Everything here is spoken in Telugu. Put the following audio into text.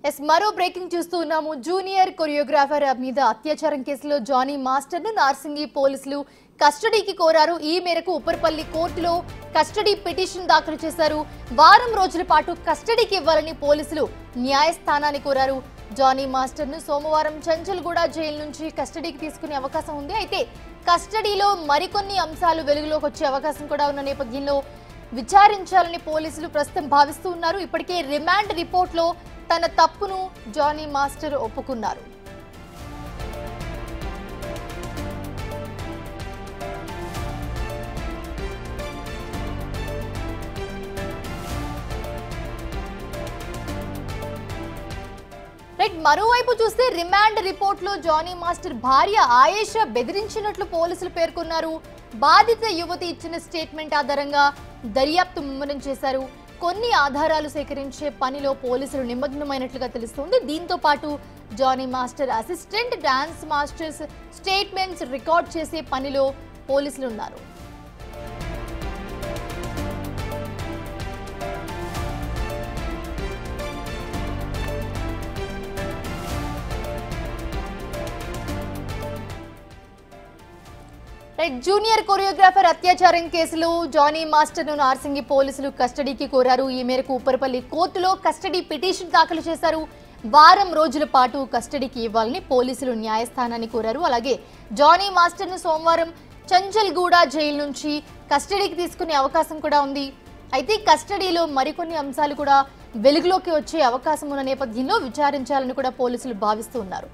మరో బ్రేకింగ్ చూస్తూ ఉన్నాము. జూనియర్ కొరియోగ్రాఫర్ మీద అత్యాచారం కేసులో జానీ మాస్టర్ ను నార్సింగి పోలీసులు కస్టడీకి కోరారు. ఈ మేరకు ఉప్పర్పల్లి కోర్టులో కస్టడీ పిటిషన్ దాఖలు చేశారు. వారం రోజుల పాటు కస్టడీకి ఇవ్వాలని పోలీసులు న్యాయస్థానాన్ని కోరారు. జానీ మాస్టర్ ను సోమవారం చంచల్గూడ జైలు నుంచి కస్టడీకి తీసుకునే అవకాశం ఉంది. అయితే కస్టడీలో మరికొన్ని అంశాలు వెలుగులోకి వచ్చే అవకాశం కూడా ఉన్న నేపథ్యంలో విచారించాలని పోలీసులు ప్రస్తుతం భావిస్తూ ఉన్నారు. ఇప్పటికే రిమాండ్ రిపోర్ట్లో తన తప్పును జానీ మాస్టర్ ఒప్పుకున్నారు. మరోవైపు చూస్తే రిమాండ్ రిపోర్ట్ లో జానీ మాస్టర్ భార్య ఆయేషా బెదిరించినట్లు పోలీసులు పేర్కొన్నారు. బాధిత యువతి ఇచ్చిన స్టేట్మెంట్ ఆధారంగా దర్యాప్తు ముమ్మరం చేశారు. కొన్ని ఆధారాలు సేకరించే పనిలో పోలీసులు నిమగ్నమైనట్లుగా తెలుస్తోంది. దీంతో పాటు Jani master assistant dance masters statements record చేసే పనిలో పోలీసులు ఉన్నారు. జూనియర్ కొరియోగ్రాఫర్ అత్యాచారం కేసులో జానీ మాస్టర్ ను నార్సింగి పోలీసులు కస్టడీకి కోరారు. ఈ మేరకు ఉప్పర్పల్లి కోర్టులో కస్టడీ పిటిషన్ దాఖలు చేశారు. వారం రోజుల పాటు కస్టడీకి ఇవ్వాలని పోలీసులు న్యాయస్థానాన్ని కోరారు. అలాగే జానీ మాస్టర్ ను సోమవారం చంచల్గూడ జైలు నుంచి కస్టడీకి తీసుకునే అవకాశం కూడా ఉంది. అయితే కస్టడీలో మరికొన్ని అంశాలు కూడా వెలుగులోకి వచ్చే అవకాశం ఉన్న నేపథ్యంలో విచారించాలని కూడా పోలీసులు భావిస్తూ ఉన్నారు.